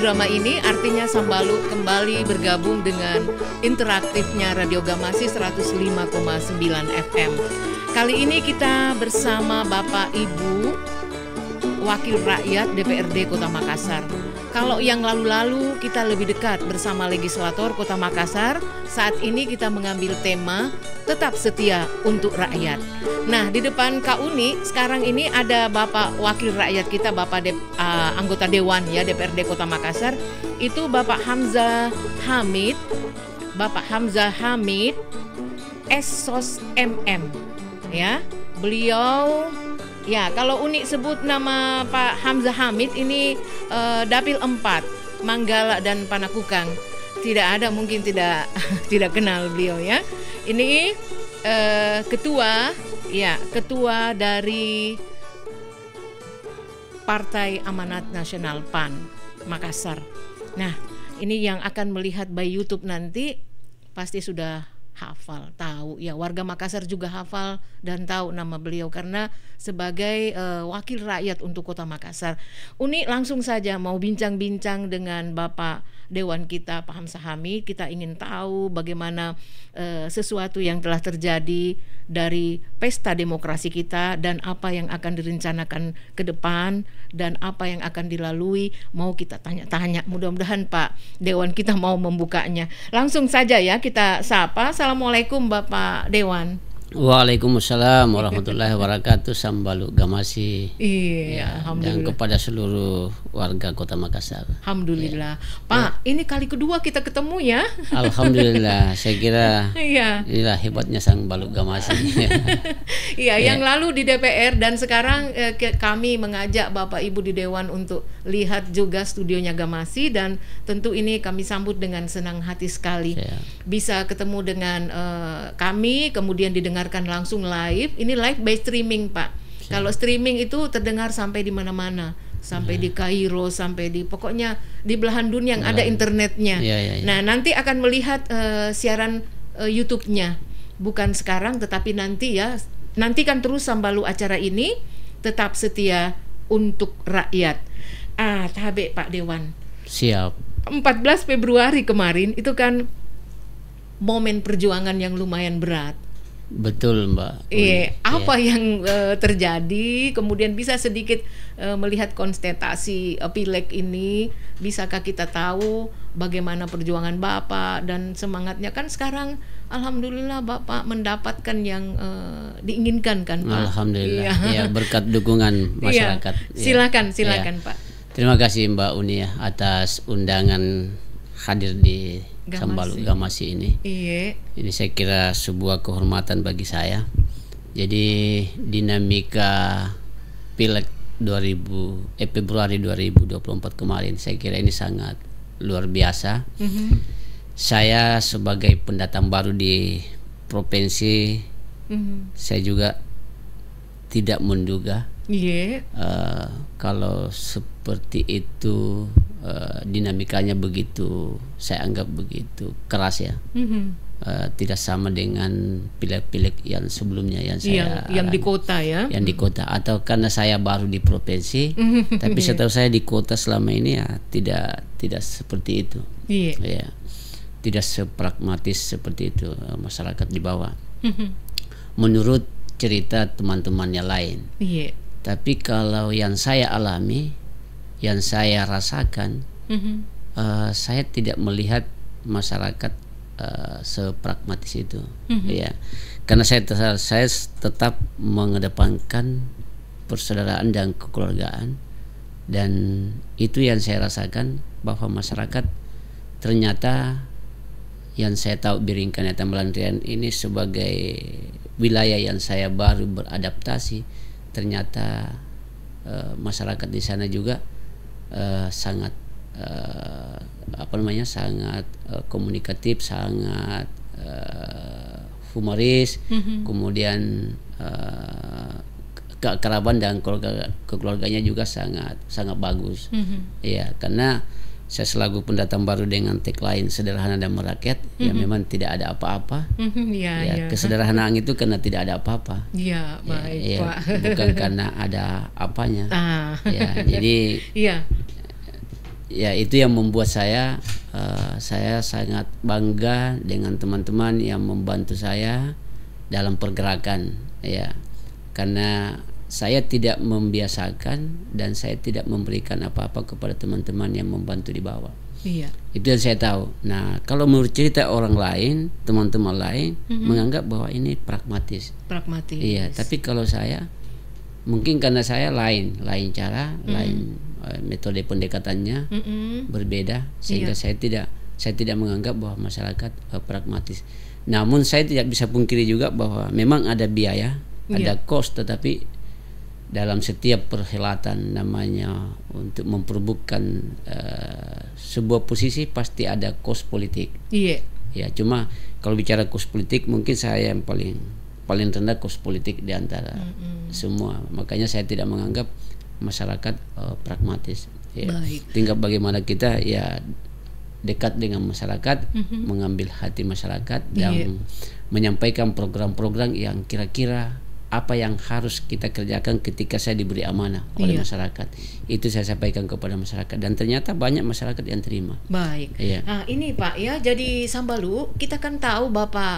programa ini artinya Sambalu kembali bergabung dengan interaktifnya Radio Gamasi 105,9 FM. Kali ini kita bersama Bapak Ibu Wakil Rakyat DPRD Kota Makassar. Kalau yang lalu-lalu kita lebih dekat bersama legislator Kota Makassar, saat ini kita mengambil tema tetap setia untuk rakyat. Nah, di depan Kak Uni sekarang ini ada Bapak Wakil Rakyat kita, Bapak anggota Dewan ya DPRD Kota Makassar. Itu Bapak Hamzah Hamid, SOS MM ya. Beliau ya, kalau Uni sebut nama Pak Hamzah Hamid ini Dapil 4 Manggala dan Panakukang. Tidak ada mungkin tidak kenal beliau ya. Ini ketua dari Partai Amanat Nasional PAN Makassar. Nah, ini yang akan melihat by YouTube nanti pasti sudah hafal, tahu ya, warga Makassar juga hafal dan tahu nama beliau karena sebagai wakil rakyat untuk Kota Makassar. Uni langsung saja mau bincang-bincang dengan Bapak Dewan kita, Pak Hamzah Hamid. Kita ingin tahu bagaimana sesuatu yang telah terjadi dari pesta demokrasi kita dan apa yang akan direncanakan ke depan dan apa yang akan dilalui. Mau kita tanya-tanya, mudah-mudahan Pak Dewan kita mau membukanya. Langsung saja ya kita sapa. Assalamualaikum Bapak Dewan. Waalaikumsalam warahmatullahi wabarakatuh. Sambalu Gamasi. Iya, ya, dan kepada seluruh warga Kota Makassar. Alhamdulillah. Ya. Pak, ini kali kedua kita ketemu ya. Alhamdulillah. Saya kira inilah hebatnya Sambalu Gamasi. Iya, yang lalu di DPR dan sekarang kami mengajak Bapak Ibu di Dewan untuk lihat juga studionya Gamasi dan tentu ini kami sambut dengan senang hati sekali. Bisa ketemu dengan kami, kemudian didengarkan langsung live. Ini live by streaming, Pak. Kalau streaming itu terdengar sampai di mana-mana, sampai di Kairo, sampai di pokoknya di belahan dunia yang ada internetnya. Nah, nanti akan melihat siaran YouTube-nya. Bukan sekarang tetapi nanti ya. Nantikan terus Sambalu acara ini tetap setia untuk rakyat. Tabe Pak Dewan. Siap. 14 Februari kemarin itu kan momen perjuangan yang lumayan berat. Betul Mbak. Apa yang terjadi? Kemudian bisa sedikit melihat konstetasi pileg ini. Bisakah kita tahu bagaimana perjuangan Bapak dan semangatnya? Kan sekarang alhamdulillah Bapak mendapatkan yang diinginkan kan Pak? Alhamdulillah. Ya, berkat dukungan masyarakat. Silakan Pak. Terima kasih Mbak Uni ya atas undangan hadir di Sambalu Gamasi ini. Ini saya kira sebuah kehormatan bagi saya. Jadi dinamika Pileg Februari 2024 kemarin saya kira ini sangat luar biasa. Saya sebagai pendatang baru di provinsi, saya juga tidak menduga kalau seperti itu. Dinamikanya begitu, saya anggap begitu keras ya. Tidak sama dengan pileg-pileg yang sebelumnya yang saya yang di kota ya. Yang di kota, atau karena saya baru di provinsi, tapi setahu saya di kota selama ini ya tidak seperti itu. Ya, tidak sepragmatis seperti itu masyarakat di bawah. Menurut cerita teman-temannya lain. Tapi kalau yang saya alami, yang saya rasakan, saya tidak melihat masyarakat sepragmatis itu. Ya, karena saya tetap mengedepankan persaudaraan dan kekeluargaan, dan itu yang saya rasakan bahwa masyarakat ternyata yang saya tahu Biringkan ya Tambalantrian ini sebagai wilayah yang saya baru beradaptasi, ternyata masyarakat di sana juga sangat sangat komunikatif, sangat humoris, kemudian keakraban dan keluarganya juga sangat bagus. Ya, karena saya selaku pendatang baru dengan tagline sederhana dan merakyat, ya memang tidak ada apa-apa. Kesederhanaan itu karena tidak ada apa-apa. Baik, Pak. Bukan karena ada apanya. Ya, jadi ya itu yang membuat saya sangat bangga dengan teman-teman yang membantu saya dalam pergerakan, ya, karena saya tidak membiasakan dan saya tidak memberikan apa-apa kepada teman-teman yang membantu di bawah. Iya. Itu yang saya tahu. Nah, kalau menurut cerita orang lain, teman-teman lain menganggap bahwa ini pragmatis. Pragmatis. Iya, tapi kalau saya mungkin karena saya lain cara, lain metode pendekatannya berbeda, sehingga saya tidak menganggap bahwa masyarakat pragmatis. Namun saya tidak bisa pungkiri juga bahwa memang ada biaya, ada cost, tetapi dalam setiap perhelatan namanya untuk memperebutkan sebuah posisi pasti ada cost politik. Iya. Ya, cuma kalau bicara cost politik mungkin saya yang paling rendah cost politik di antara semua. Makanya saya tidak menganggap masyarakat pragmatis. Ya. Tinggal bagaimana kita ya dekat dengan masyarakat, mengambil hati masyarakat dan menyampaikan program-program yang kira-kira apa yang harus kita kerjakan ketika saya diberi amanah oleh masyarakat. Itu saya sampaikan kepada masyarakat dan ternyata banyak masyarakat yang terima. Baik. Nah, ini Pak ya, jadi Sambalu, kita kan tahu Bapak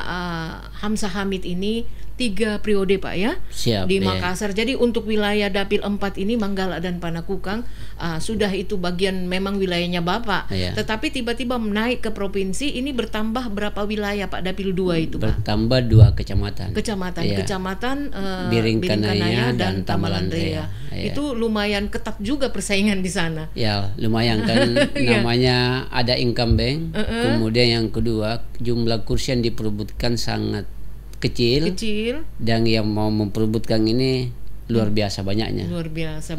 Hamzah Hamid ini 3 periode Pak ya. Siap, di Makassar. Jadi untuk wilayah Dapil 4 ini Manggala dan Panakukang sudah itu bagian memang wilayahnya Bapak. Tetapi tiba-tiba naik ke provinsi, ini bertambah berapa wilayah Pak Dapil 2 itu Pak? Bertambah 2 kecamatan. Kecamatan Biringkanaya dan Tamalan Rea. Itu lumayan ketat juga persaingan di sana. Ya, lumayan kan. Namanya ada incumbent. Kemudian yang kedua, jumlah kursi yang diperebutkan sangat kecil dan yang mau memperebutkan ini luar biasa banyaknya.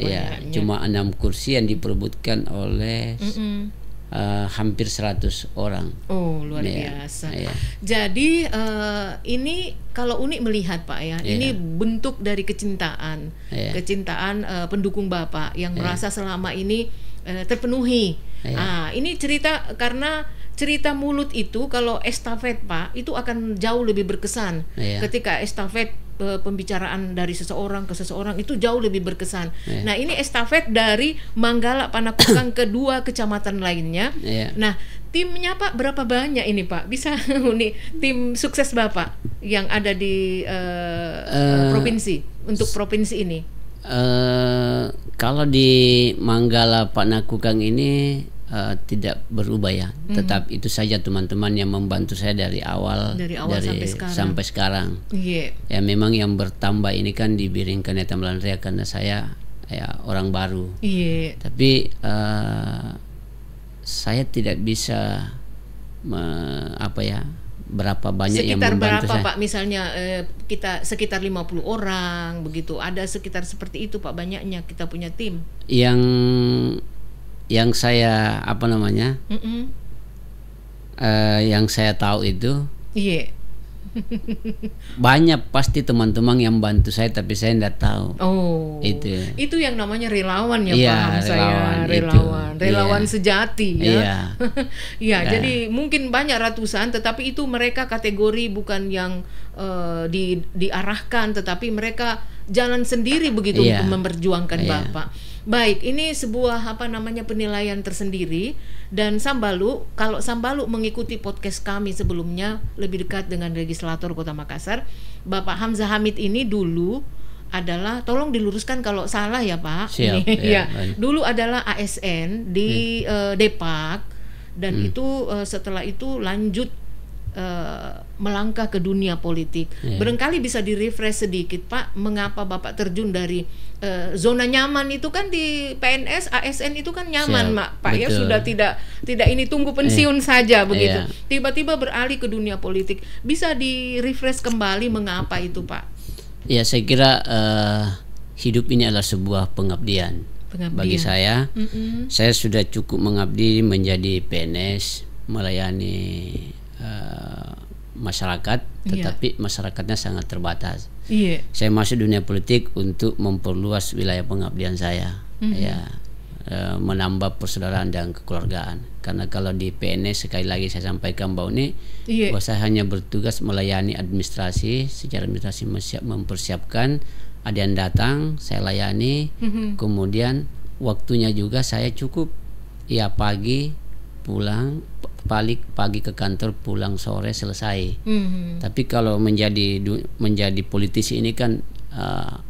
Ya, cuma 6 kursi yang diperebutkan oleh hampir 100 orang. Oh, luar biasa. Jadi ini kalau Uni melihat Pak ya, ini bentuk dari kecintaan pendukung Bapak yang merasa selama ini terpenuhi. Ini cerita karena cerita mulut itu kalau estafet Pak itu akan jauh lebih berkesan. Ketika estafet pembicaraan dari seseorang ke seseorang itu jauh lebih berkesan. Nah, ini estafet dari Manggala Panakukang ke 2 kecamatan lainnya. Nah, timnya Pak berapa banyak ini Pak? Bisa nih tim sukses Bapak yang ada di provinsi untuk provinsi ini. Kalau di Manggala Panakukang ini tidak berubah ya, tetap itu saja teman-teman yang membantu saya dari awal sampai sekarang. Ya, memang yang bertambah ini kan di Biringkanaya Tamalan Rea karena saya ya orang baru. Tapi saya tidak bisa berapa banyak sekitar yang membantu berapa saya. Pak misalnya kita sekitar 50 orang begitu, ada sekitar seperti itu Pak banyaknya kita punya tim yang saya yang saya tahu itu banyak pasti teman-teman yang bantu saya tapi saya tidak tahu. Itu yang namanya relawan ya Pak. Relawan sejati ya. Jadi mungkin banyak ratusan tetapi itu mereka kategori bukan yang diarahkan tetapi mereka jalan sendiri begitu untuk memperjuangkan Bapak. Baik, ini sebuah penilaian tersendiri dan Sambalu, kalau Sambalu mengikuti podcast kami sebelumnya lebih dekat dengan legislator Kota Makassar, Bapak Hamzah Hamid ini dulu adalah, tolong diluruskan kalau salah ya Pak. Siap, dulu adalah ASN di Depak dan itu setelah itu lanjut melangkah ke dunia politik. Barangkali bisa di-refresh sedikit Pak, mengapa Bapak terjun dari zona nyaman itu kan di PNS, ASN itu kan nyaman Pak ya, sudah tidak ini tunggu pensiun saja begitu. Tiba-tiba beralih ke dunia politik. Bisa di-refresh kembali mengapa itu Pak? Ya, saya kira hidup ini adalah sebuah pengabdian. Bagi saya. Saya sudah cukup mengabdi menjadi PNS, melayani masyarakat, tetapi masyarakatnya sangat terbatas. Saya masuk dunia politik untuk memperluas wilayah pengabdian saya, menambah persaudaraan dan kekeluargaan. Karena kalau di PNS sekali lagi saya sampaikan bahwa ini bahwa saya hanya bertugas melayani administrasi, secara administrasi mempersiapkan ada yang datang saya layani, kemudian waktunya juga saya cukup ya pagi pulang, balik pagi ke kantor, pulang sore selesai. Tapi kalau menjadi politisi ini kan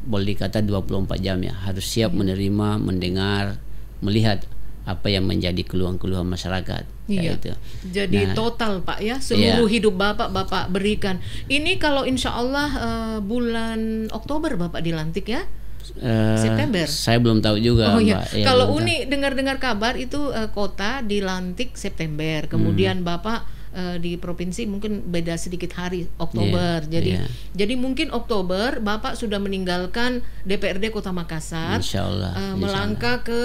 boleh dikata 24 jam ya, harus siap menerima, mendengar, melihat apa yang menjadi keluhan-keluhan masyarakat. Itu. Jadi total Pak ya, seluruh hidup Bapak berikan. Ini kalau insya Allah bulan Oktober Bapak dilantik ya? September. Saya belum tahu juga. Mbak. Kalau Uni dengar-dengar kabar itu kota dilantik September, kemudian Bapak di provinsi mungkin beda sedikit hari, Oktober. Jadi mungkin Oktober Bapak sudah meninggalkan DPRD Kota Makassar, melangkah ke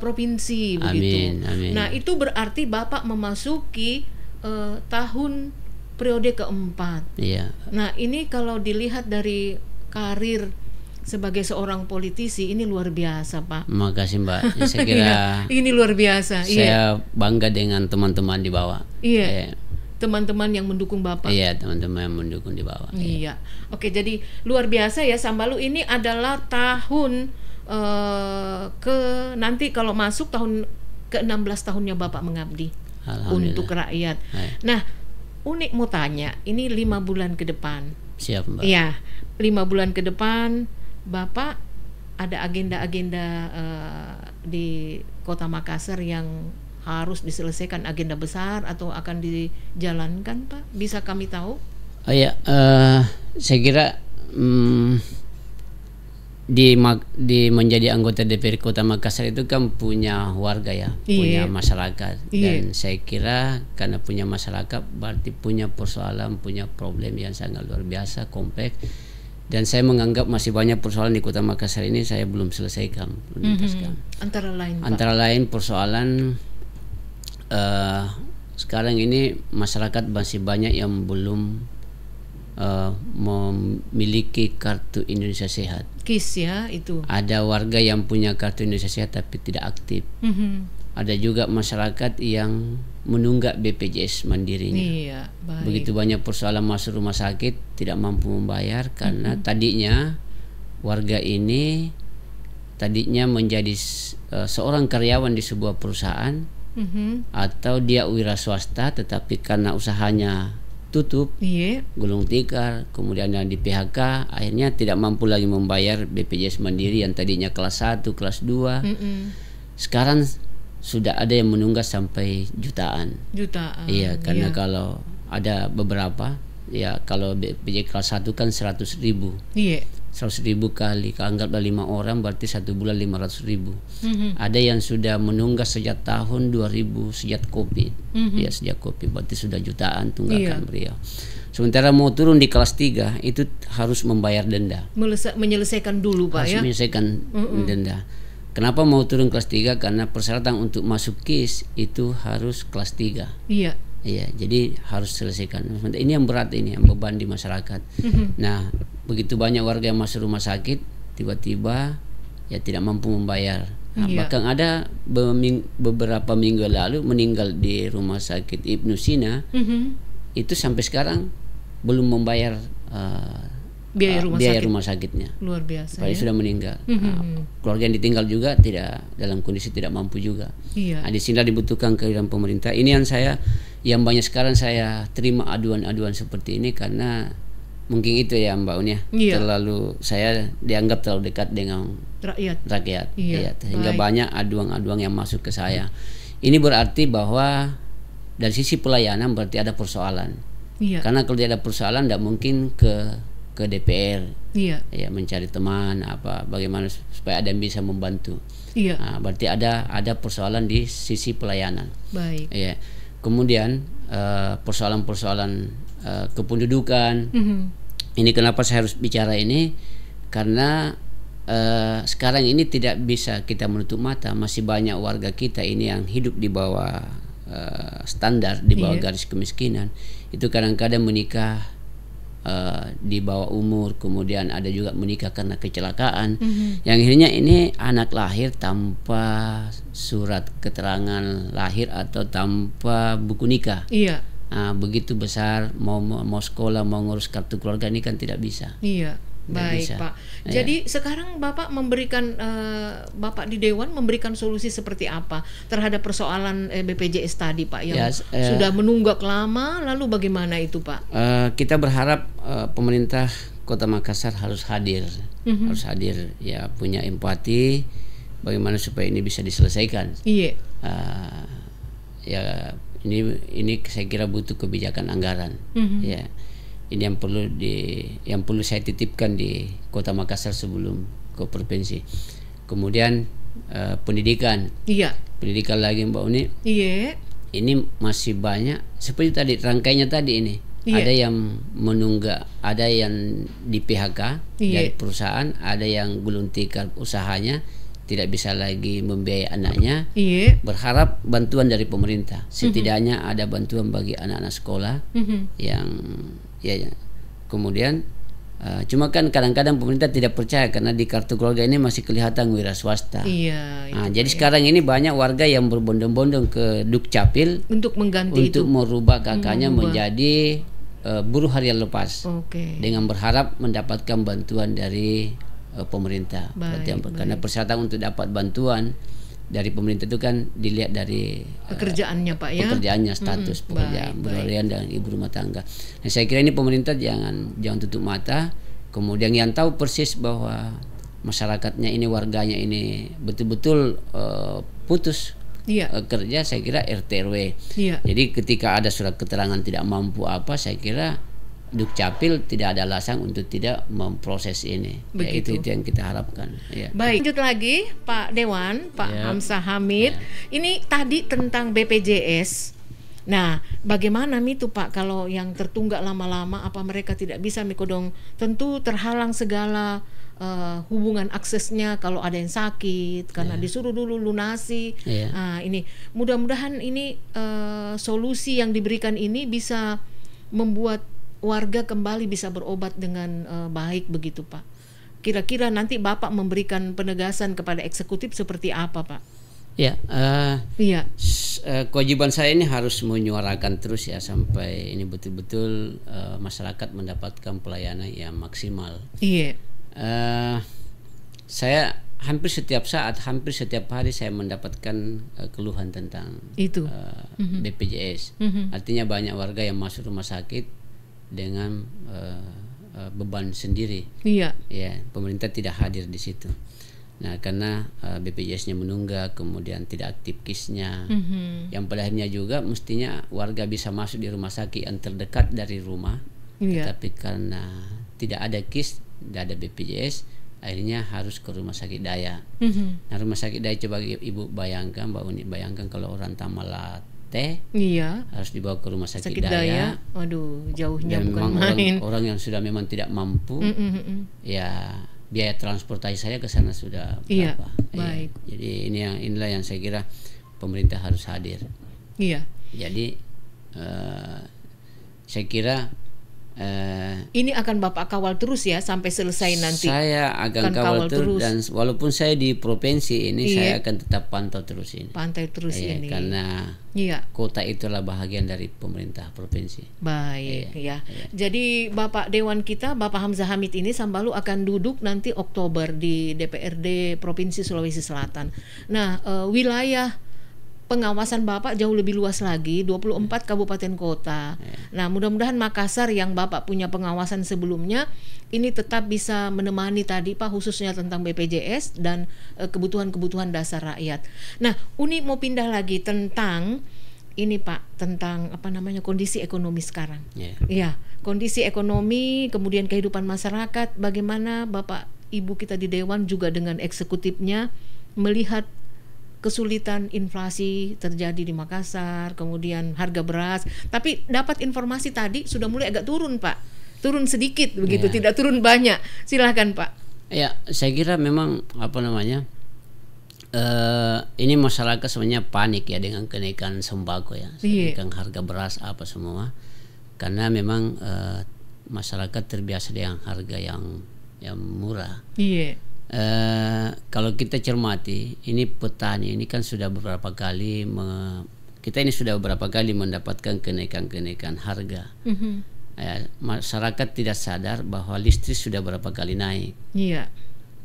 provinsi. Amin, begitu. Amin. Nah itu berarti Bapak memasuki tahun periode keempat. Nah ini kalau dilihat dari karir sebagai seorang politisi ini luar biasa Pak. Makasih Mbak. Saya kira ini luar biasa. Saya bangga dengan teman-teman di bawah. Teman-teman yang mendukung Bapak. Teman-teman yang mendukung di bawah. Oke, jadi luar biasa ya Sambalu. Ini adalah tahun nanti kalau masuk tahun ke-16 tahunnya Bapak mengabdi untuk rakyat. Nah, Unik mau tanya, ini 5 bulan ke depan. Siap Mbak. 5 bulan ke depan Bapak ada agenda-agenda di Kota Makassar yang harus diselesaikan, agenda besar atau akan dijalankan Pak? Bisa kami tahu? Saya kira di menjadi anggota DPR Kota Makassar itu kan punya warga ya, punya masyarakat. Dan saya kira karena punya masyarakat berarti punya persoalan, punya problem yang sangat luar biasa, kompleks. Dan saya menganggap masih banyak persoalan di Kota Makassar ini saya belum selesaikan, belum tuntaskan. Antara lain persoalan sekarang ini masyarakat masih banyak yang belum memiliki kartu Indonesia Sehat. KIS ya itu. Ada warga yang punya kartu Indonesia Sehat tapi tidak aktif. Ada juga masyarakat yang menunggak BPJS mandirinya. Begitu banyak persoalan masuk rumah sakit tidak mampu membayar karena tadinya warga ini menjadi seorang karyawan di sebuah perusahaan atau dia wira swasta, tetapi karena usahanya tutup, gulung tikar, kemudian di PHK, akhirnya tidak mampu lagi membayar BPJS mandiri yang tadinya kelas 1, kelas 2. Sekarang sudah ada yang menunggak sampai jutaan. Karena kalau ada beberapa kalau BPJS kelas 1 kan 100.000. 100.000 kali, anggaplah 5 orang berarti 1 bulan 500.000. Ada yang sudah menunggak sejak tahun 2000, sejak COVID. Sejak COVID berarti sudah jutaan tunggakan beliau. Sementara mau turun di kelas 3 itu harus membayar denda. Menyelesaikan dulu Pak harus menyelesaikan denda. Kenapa mau turun kelas 3? Karena persyaratan untuk masuk KIS itu harus kelas 3. Jadi harus selesaikan. Ini yang berat, ini yang beban di masyarakat. Nah, begitu banyak warga yang masuk rumah sakit tiba-tiba tidak mampu membayar. Bahkan ada beberapa minggu lalu meninggal di rumah sakit Ibnu Sina. Itu sampai sekarang belum membayar biaya rumah sakitnya. Luar biasa. Padahal sudah meninggal. Keluarga yang ditinggal juga dalam kondisi tidak mampu juga. Di sini dibutuhkan kehadiran pemerintah. Ini yang banyak sekarang saya terima aduan-aduan seperti ini karena mungkin itu ya Mbak Unia. Saya dianggap terlalu dekat dengan rakyat. Sehingga banyak aduan-aduan yang masuk ke saya. Ini berarti bahwa dari sisi pelayanan berarti ada persoalan. Karena kalau tidak ada persoalan tidak mungkin ke DPR mencari teman bagaimana supaya ada yang bisa membantu. Berarti ada persoalan di sisi pelayanan. Kemudian persoalan-persoalan kependudukan. Ini kenapa saya harus bicara ini karena sekarang ini tidak bisa kita menutup mata, masih banyak warga kita ini yang hidup di bawah standar, di bawah garis kemiskinan. Itu kadang-kadang menikah di bawah umur, kemudian ada juga menikah karena kecelakaan. Yang akhirnya ini anak lahir tanpa surat keterangan lahir atau tanpa buku nikah. Begitu besar mau sekolah, mau ngurus kartu keluarga ini kan tidak bisa. Baik bisa. Pak. Jadi sekarang Bapak memberikan Bapak di Dewan memberikan solusi seperti apa terhadap persoalan BPJS tadi Pak yang sudah menunggak lama, lalu bagaimana itu Pak? Kita berharap pemerintah Kota Makassar harus hadir, harus hadir ya, punya empati bagaimana supaya ini bisa diselesaikan. Iya. Ya ini saya kira butuh kebijakan anggaran. Ya. Ini yang perlu saya titipkan di Kota Makassar sebelum ke provinsi. Kemudian pendidikan. Iya. Pendidikan lagi Mbak Uni. Iya. Ini masih banyak seperti tadi rangkainya tadi ini. Iya. Ada yang menunggak, ada yang di PHK dari perusahaan, ada yang gulung tikar usahanya, tidak bisa lagi membiayai anaknya. Iya. Berharap bantuan dari pemerintah. Setidaknya ada bantuan bagi anak-anak sekolah yang ya. Kemudian cuma kan kadang-kadang pemerintah tidak percaya karena di kartu keluarga ini masih kelihatan wira swasta. Iya. Jadi sekarang ini banyak warga yang berbondong-bondong ke Dukcapil untuk mengganti untuk merubah kakaknya menjadi buruh harian lepas. Dengan berharap mendapatkan bantuan dari pemerintah. Karena persyaratan untuk dapat bantuan dari pemerintah itu kan dilihat dari pekerjaannya Pak ya. Pekerjaannya, status pekerjaan buruh harian dan ibu rumah tangga. Nah, saya kira ini pemerintah jangan tutup mata. Kemudian yang tahu persis bahwa masyarakatnya ini, warganya ini betul-betul putus kerja, saya kira RT RW. Jadi ketika ada surat keterangan tidak mampu apa, saya kira Dukcapil tidak ada alasan untuk tidak memproses ini. Ya, itu yang kita harapkan. Ya. Baik, lanjut lagi Pak Dewan, Pak Hamzah Hamid. Ini tadi tentang BPJS. Nah, bagaimana itu Pak kalau yang tertunggak lama-lama, apa mereka tidak bisa mikodong? Tentu terhalang segala hubungan aksesnya kalau ada yang sakit karena disuruh dulu lunasi. Nah, ini mudah-mudahan ini solusi yang diberikan ini bisa membuat warga kembali bisa berobat dengan baik begitu Pak. Kira-kira nanti Bapak memberikan penegasan kepada eksekutif seperti apa Pak? Ya, kewajiban saya ini harus menyuarakan terus ya sampai ini betul-betul masyarakat mendapatkan pelayanan yang maksimal. Iya. Saya hampir setiap saat, hampir setiap hari saya mendapatkan keluhan tentang itu BPJS. Artinya banyak warga yang masuk rumah sakit dengan beban sendiri. Iya. Ya, pemerintah tidak hadir di situ. Nah, karena BPJS-nya menunggak, kemudian tidak aktif KIS-nya. Yang pada akhirnya juga mestinya warga bisa masuk di rumah sakit yang terdekat dari rumah. Tapi karena tidak ada KIS, tidak ada BPJS, akhirnya harus ke rumah sakit daya. Nah, rumah sakit daya coba Ibu bayangkan, Mbak Uni bayangkan kalau orang Tamalate harus dibawa ke rumah sakit daya. Waduh, jauhnya dan bukan main. Orang yang sudah memang tidak mampu, ya biaya transportasi saya ke sana sudah berapa? Baik. Jadi inilah yang saya kira pemerintah harus hadir. Iya. Jadi saya kira ini akan Bapak kawal terus ya sampai selesai nanti. Saya akan kawal terus dan walaupun saya di provinsi ini saya akan tetap pantau terus ini. Pantai terus ini. Karena kota itulah bahagian dari pemerintah provinsi. Baik ya. Jadi Bapak Dewan kita, Bapak Hamzah Hamid ini Sambalu akan duduk nanti Oktober di DPRD Provinsi Sulawesi Selatan. Nah, wilayah pengawasan Bapak jauh lebih luas lagi, 24 kabupaten kota. Nah, mudah-mudahan Makassar yang Bapak punya pengawasan sebelumnya ini tetap bisa menemani tadi Pak, khususnya tentang BPJS dan kebutuhan-kebutuhan dasar rakyat. Nah, Uni mau pindah lagi tentang ini Pak, tentang kondisi ekonomi sekarang. Iya, kondisi ekonomi, kemudian kehidupan masyarakat, bagaimana Bapak Ibu kita di Dewan juga dengan eksekutifnya melihat kesulitan inflasi terjadi di Makassar, kemudian harga beras. Tapi dapat informasi tadi sudah mulai agak turun Pak, turun sedikit begitu, tidak turun banyak. Silahkan Pak. Ya, saya kira memang ini masyarakat sebenarnya panik ya dengan kenaikan sembako ya, kenaikan harga beras apa semua, karena memang masyarakat terbiasa dengan harga yang murah. Kalau kita cermati, ini petani ini kan sudah beberapa kali kita ini sudah beberapa kali mendapatkan kenaikan harga. Masyarakat tidak sadar bahwa listrik sudah berapa kali naik. Iya.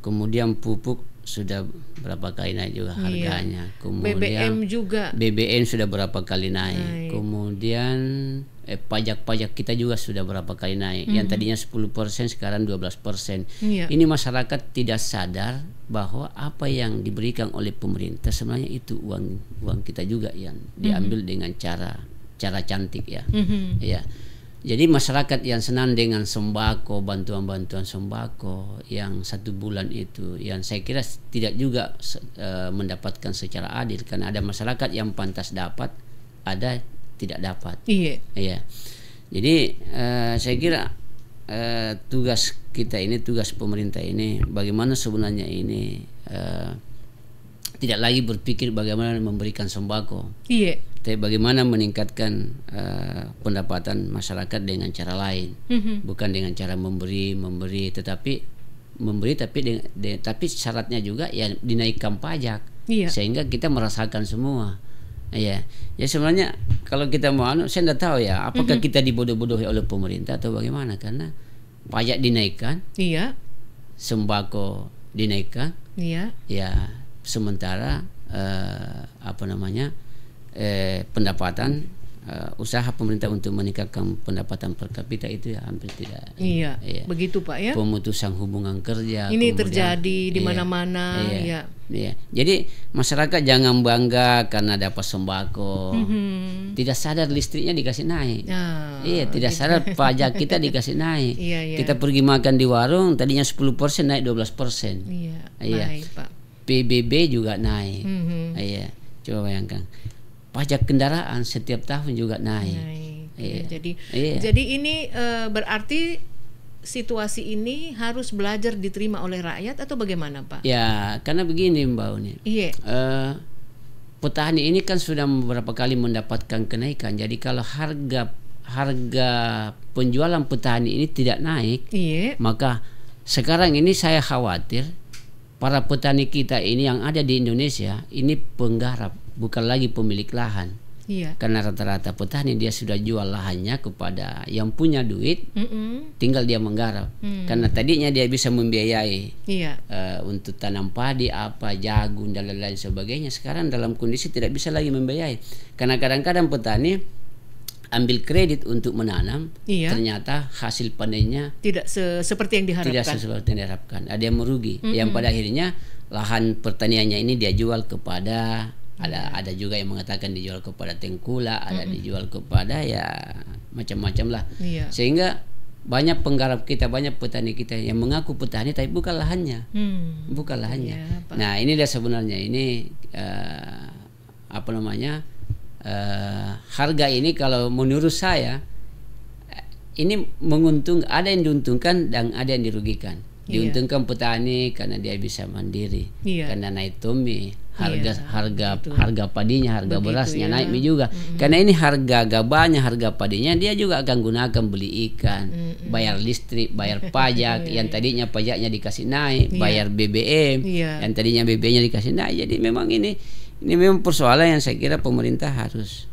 Kemudian pupuk sudah berapa kali naik juga harganya. Kemudian BBM juga. BBM sudah berapa kali naik. Kemudian pajak-pajak kita juga sudah berapa kali naik. Yang tadinya 10% sekarang 12%. Ini masyarakat tidak sadar bahwa apa yang diberikan oleh pemerintah sebenarnya itu uang kita juga yang diambil dengan cara cantik ya. Ya. Jadi masyarakat yang senang dengan sembako, bantuan-bantuan sembako yang 1 bulan itu, yang saya kira tidak juga mendapatkan secara adil, karena ada masyarakat yang pantas dapat, ada tidak dapat. Iya. Jadi saya kira tugas kita ini, tugas pemerintah ini, bagaimana sebenarnya ini tidak lagi berpikir bagaimana memberikan sembako. Tapi bagaimana meningkatkan pendapatan masyarakat dengan cara lain, bukan dengan cara memberi, tetapi memberi tapi syaratnya juga ya dinaikkan pajak, sehingga kita merasakan semua. Ya sebenarnya kalau kita mau saya tidak tahu ya apakah kita dibodoh-bodohi oleh pemerintah atau bagaimana, karena pajak dinaikkan, sembako dinaikkan, ya sementara pendapatan usaha pemerintah untuk meningkatkan pendapatan per kapita itu ya hampir tidak. Iya. Begitu Pak ya. Pemutusan hubungan kerja. Ini terjadi di mana-mana. Iya. Jadi masyarakat jangan bangga karena dapat sembako. Tidak sadar listriknya dikasih naik. Tidak sadar pajak kita dikasih naik. Kita pergi makan di warung tadinya 10% naik 12%. Baik, Pak. PBB juga naik. Coba bayangkan. Pajak kendaraan setiap tahun juga naik. Jadi ini berarti situasi ini harus belajar diterima oleh rakyat atau bagaimana Pak? Ya, karena begini Mbak Uni. Petani ini kan sudah beberapa kali mendapatkan kenaikan. Jadi kalau harga penjualan petani ini tidak naik, maka sekarang ini saya khawatir para petani kita ini yang ada di Indonesia ini penggarap, bukan lagi pemilik lahan. Karena rata-rata petani dia sudah jual lahannya kepada yang punya duit, tinggal dia menggarap. Karena tadinya dia bisa membiayai untuk tanam padi, jagung dan lain-lain sebagainya. Sekarang dalam kondisi tidak bisa lagi membiayai. Karena kadang-kadang petani ambil kredit untuk menanam, ternyata hasil panennya tidak seperti yang diharapkan. Tidak seperti yang diharapkan. Ada yang merugi, yang pada akhirnya lahan pertaniannya ini dia jual kepada ada juga yang mengatakan dijual kepada tengkulak, ada dijual kepada ya macam-macam lah. Sehingga banyak penggarap kita, banyak petani kita yang mengaku petani tapi bukan lahannya, bukan lahannya. Nah ini dia sebenarnya ini harga ini kalau menurut saya ini ada yang diuntungkan dan ada yang dirugikan. Diuntungkan petani karena dia bisa mandiri, karena naik tomi, harga padinya, harga berasnya naik juga. Karena ini harga gabahnya, harga padinya dia juga akan gunakan beli ikan, bayar listrik, bayar pajak yang tadinya pajaknya dikasih naik, bayar BBM yang tadinya BBM-nya dikasih naik. Jadi memang ini memang persoalan yang saya kira pemerintah harus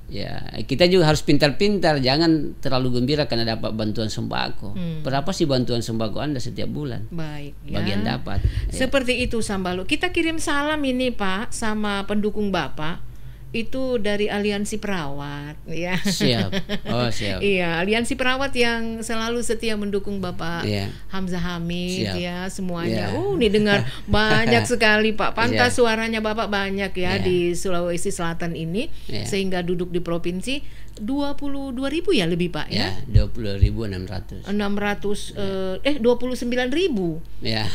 kita juga harus pintar-pintar, jangan terlalu gembira karena dapat bantuan sembako. Berapa sih bantuan sembako Anda setiap bulan? Baik, bagian dapat. Seperti itu Sambalu. Kita kirim salam ini Pak sama pendukung Bapak. Itu dari Aliansi Perawat ya. Siap. Oh siap. Iya, Aliansi Perawat yang selalu setia mendukung Bapak Hamzah Hamid semuanya. Ini dengar banyak sekali Pak. Pantas suaranya Bapak banyak di Sulawesi Selatan ini sehingga duduk di provinsi 22.000 ya lebih Pak ya. 20.600. 29.000. Ya.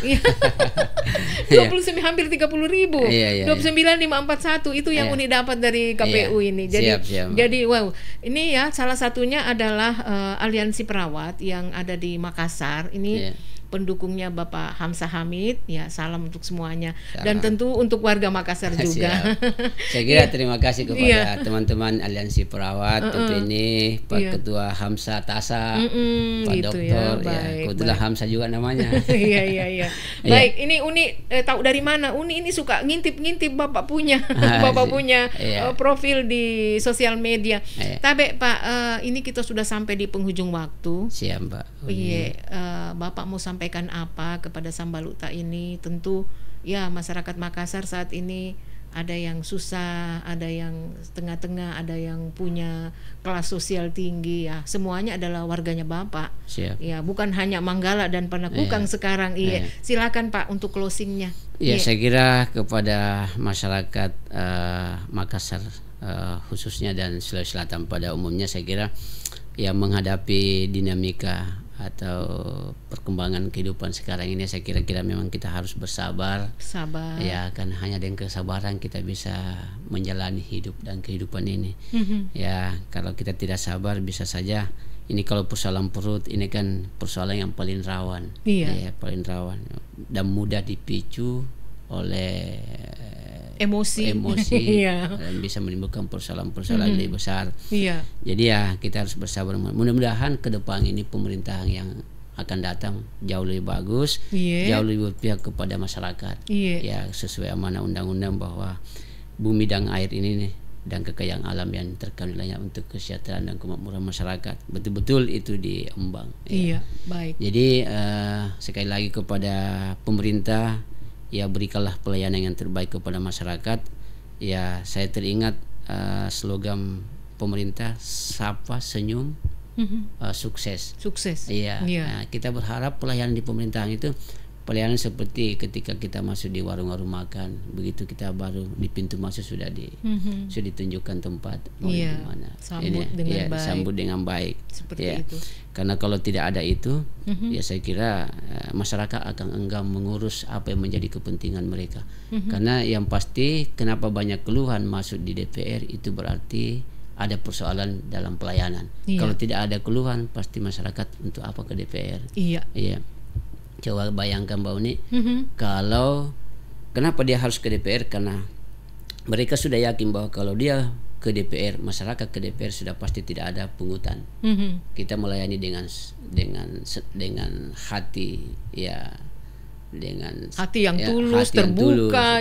29 hampir 30.000. 29.541 itu yang Uni dapat dari KPU ini. Jadi wow, ini ya salah satunya adalah Aliansi Perawat yang ada di Makassar ini. pendukungnya Bapak Hamzah Hamid. Ya, salam untuk semuanya. Dan tentu untuk warga Makassar juga. Saya kira terima kasih kepada teman-teman Aliansi Perawat, ini Pak Ketua Hamzah Tasa, Pak Dokter, kebetulan Hamzah juga namanya. Iya. Baik, ini Uni tahu dari mana? Uni ini suka ngintip-ngintip Bapak punya, Bapak punya profil di sosial media. Tapi Pak, ini kita sudah sampai di penghujung waktu. Siap, Mbak. Iya, Bapak mau sampaikan apa kepada Sambaluta ini? Tentu ya masyarakat Makassar saat ini ada yang susah, ada yang tengah-tengah, ada yang punya kelas sosial tinggi, ya semuanya adalah warganya Bapak. Siap. Ya, bukan hanya Manggala dan Panakukang sekarang. Iya. Silakan Pak untuk closingnya. Ya, saya kira kepada masyarakat Makassar khususnya dan Sulawesi Selatan pada umumnya, saya kira ya menghadapi dinamika atau perkembangan kehidupan sekarang ini, saya kira memang kita harus bersabar. Ya, kan hanya dengan kesabaran kita bisa menjalani hidup dan kehidupan ini. Ya, kalau kita tidak sabar bisa saja ini, kalau persoalan perut ini kan persoalan yang paling rawan. Ya, paling rawan dan mudah dipicu oleh emosi dan bisa menimbulkan persoalan-persoalan lebih besar. Jadi ya kita harus bersabar. Mudah-mudahan ke depan ini pemerintahan yang akan datang jauh lebih bagus, jauh lebih berpihak kepada masyarakat. Ya, sesuai amanah undang-undang bahwa bumi dan air ini nih, dan kekayaan alam yang terkandilanya untuk kesejahteraan dan kemakmuran masyarakat betul-betul itu diembang. Baik. Jadi sekali lagi kepada pemerintah, ya berikanlah pelayanan yang terbaik kepada masyarakat. Ya, saya teringat slogan pemerintah, sapa, senyum, sukses. Iya. Nah, kita berharap pelayanan di pemerintahan itu pelayanan seperti ketika kita masuk di warung-warung makan, begitu kita baru di pintu masuk sudah ditunjukkan tempat mau di mana. Sambut dengan baik. Seperti itu. Karena kalau tidak ada itu, ya saya kira masyarakat akan enggan mengurus apa yang menjadi kepentingan mereka. Karena yang pasti kenapa banyak keluhan masuk di DPR itu berarti ada persoalan dalam pelayanan. Kalau tidak ada keluhan, pasti masyarakat untuk apa ke DPR? Iya. Coba bayangkan Mbak Uni, kalau kenapa dia harus ke DPR? Karena mereka sudah yakin bahwa kalau dia ke DPR, masyarakat ke DPR sudah pasti tidak ada pungutan. Kita melayani dengan hati, ya, dengan hati yang tulus, terbuka.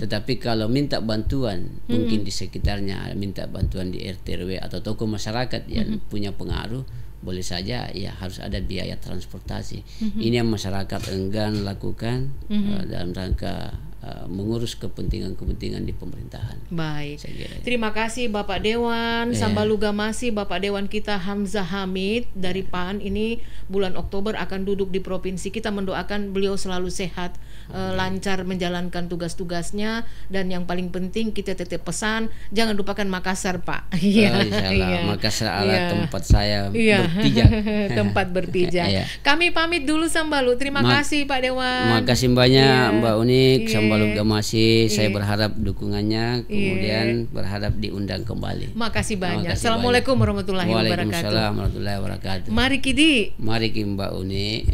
Tetapi kalau minta bantuan, mungkin di sekitarnya minta bantuan di RT RW atau tokoh masyarakat yang punya pengaruh, boleh saja ya harus ada biaya transportasi. Ini yang masyarakat enggan lakukan dalam rangka mengurus kepentingan-kepentingan di pemerintahan. Baik. Terima kasih Bapak Dewan Sambaluga Masih, Bapak Dewan kita Hamzah Hamid dari PAN. Ini bulan Oktober akan duduk di provinsi. Kita mendoakan beliau selalu sehat, lancar menjalankan tugas-tugasnya, dan yang paling penting kita tetap pesan jangan lupakan Makassar, Pak. Makassar adalah tempat saya berpijak. Tempat berpijak. Kami pamit dulu Sambalu. Terima kasih Pak Dewan. Makasih banyak Mbak Unik. Sambaluga Masih, saya berharap dukungannya, kemudian berharap diundang kembali. Makasih banyak. Assalamualaikum warahmatullahi wabarakatuh. Waalaikumsalam warahmatullahi wabarakatuh. Mari Kidi. Mari Mbak Uni.